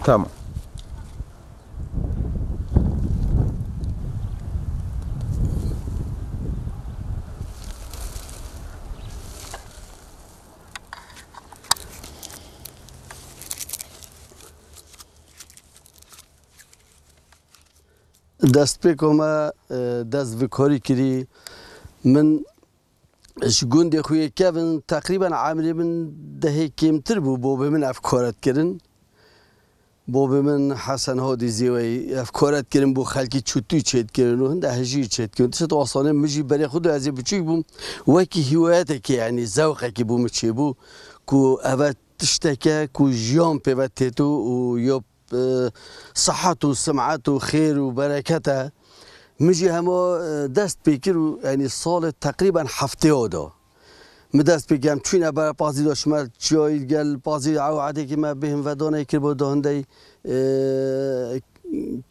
تمام. دست بکم دست بکاری کری من شگون خوی کردن تقریبا عمری من دهی کمتر بو به من افکارت کردن بو من حسن هادی زیوی افکارت کردن بو خلکی چوتی چید کردن و هنده هجیر چید کردن تشت آسانه مجی برای خود از بچوک بوم وکی هوايته که یعنی ذوقه که بوم چی بو کو اول تشتکه کو جیان پیوته تو و یا صحت و سمعت و خیر و برکته مجي هما دست بيكرو يعني صالة تقريبا هفته هذا مدست بيجام تشينا برا بازي داش ما جاي قال بازي عو عادي ما بهم ودانا يكربو دهندي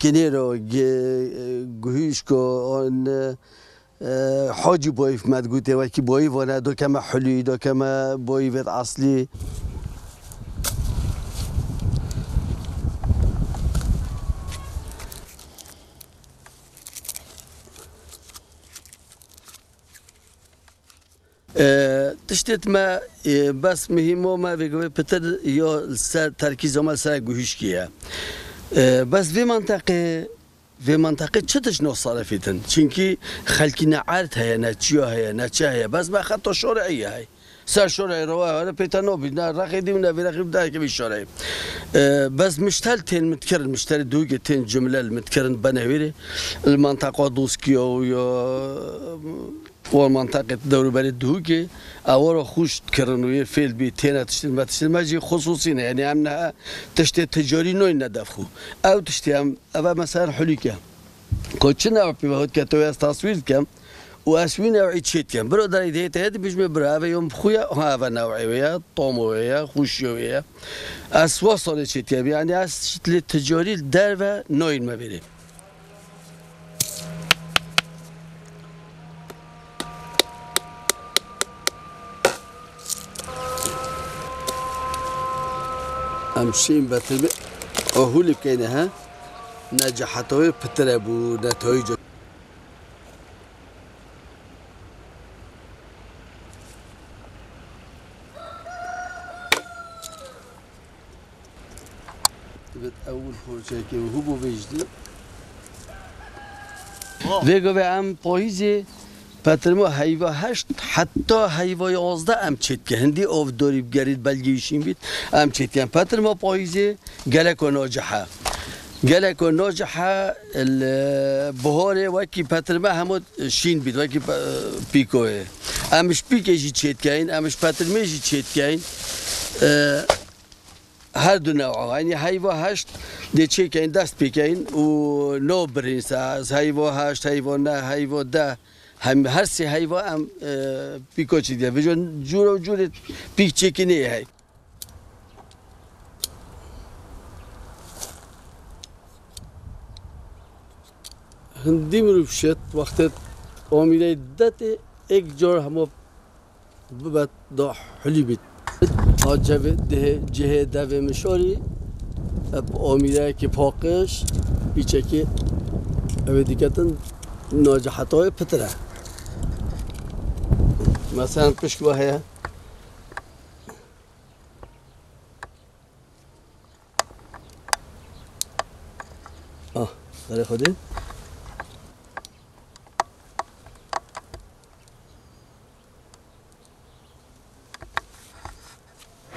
كنيرو جهيشكو ان حاجي بايف مدقوته وكي بايف وانا دو كما حلي دو كما بايفت اصلي تشتت ما بس مهمه ما بيجوا بتر يا تركيز ما سر جوهشكيه بس في منطقه چتش نصرفتن چونكي خلقنا عارت هي نتشيا هي بس ما خط شرعيه هي سر شرعي رواه انا بيتانو بنا رقيدي ورقيب ده كبي شرعي بس مشتل تين متكرر مشتري دوجة تين جمله المتكرر بنهيري المنطقه دوسكيو يا والمنطقة دور برد دوكي أورا خوش كرنوية فيل بي تينا تشتين ما تشتين ما جي خصوصين يعني عمنا تشتي تجاري نوين ندفخو أو تشتي هم أبا مثلا حليكا كوتشنا وبي بهود كتوي تصوير كم وأسوين نوعي تشيت كم برو داري ديت هاد بيجمع برا يوم خويا هذا نوعي ويا طومويا خوشيويا أسواصل تشيت كم يعني أس تجاري دربة نوين ما بيري امشين بتربي اهولي كينها نجحتوي بتربو نتائج تبت اول خورشة كي هو بو بيجدي ويجو بعم پاییزی پترمو هیوا هشت حتی هیوا 11 ام چیت که هندی آف داری بگرید بلگیشیم بید ام چیت که پترمو پاییزی گلک و ناجحه البهاره وکی پترمو همو شین بید وکی پیکوه امش پیکشی چیت که این امش پترمیشی چیت که این هر دو نوعه یعنی هیوا هشت دیچه که این دست پیکین و نو برینس از هیوا هشت هیوا نه هیوا ده هم هر سی هیوا هم پیکو چی دیه وجون جور پیک چکنی هی هندی مروف شد وقت آمیره دت یک جور همه ببت دا حلی بید آجابه جه دوه مشاری اب آمیره که پاکش بیچه که اوه دیگتن ناجحتای پتره مثلا پشکوه هیا داره خوده